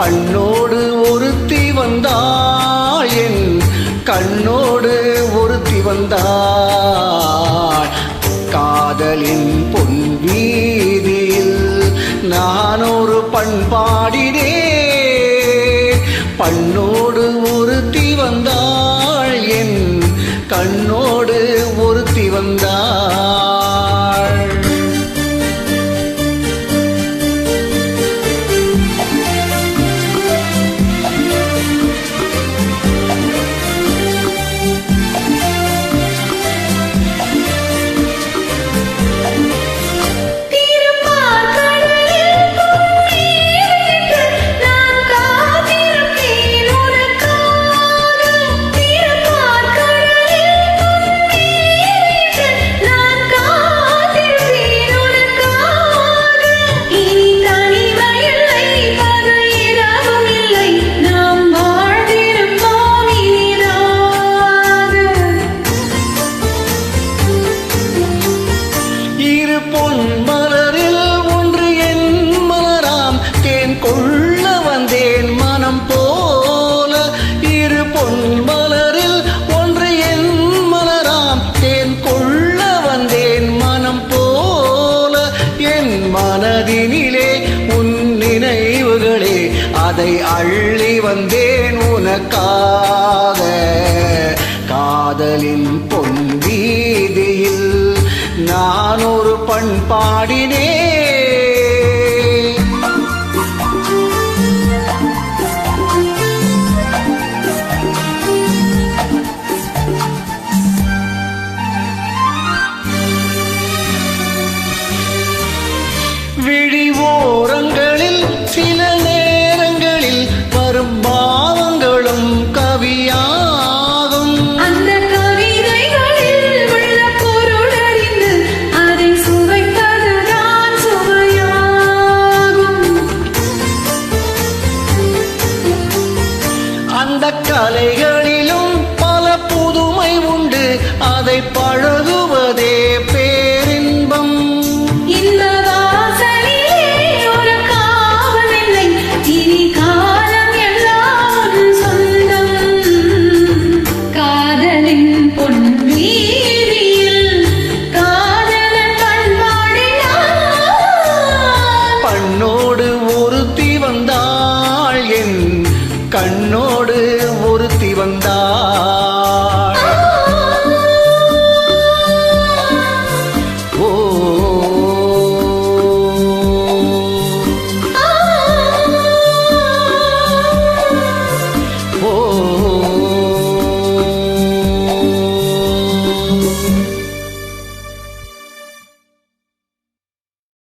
கண்ணோடு ஒருத்தி வந்தாள், என் கண்ணோடு ஒருத்தி வந்தாள். காதலின் பொன் வீதியில் நான் ஒரு பண்பாடினேன். பண்ணோடு ஒருத்தி வந்தாள், என் கண்ணோடு ஒருத்தி வந்தாள். பொன் மலரில் ஒன்று என் மலராம், தேன் கொள்ள வந்தேன் மனம் போல. இரு பொன் மலரில் ஒன்று என் மலராம், தேன் கொள்ள வந்தேன் மனம் போல. என் மனதினிலே உன் நினைவுகளே, அதை அள்ளி வந்தேன் உனக்காக. காதலின் பொன் வீதியில் நான் ஒரு பண்பாடினேன். விழிவோரங்களில் சில நேரங்களில் வரும் பாவங்களும் கவியாகும். அந்த கவிதைகளில் உள்ள பொருள் அறிந்து அதை சுவைப்பதுதான் சுவையாகும். அந்த கலைகளிலும் பல புதுமை உண்டு, அதை பழகுவதே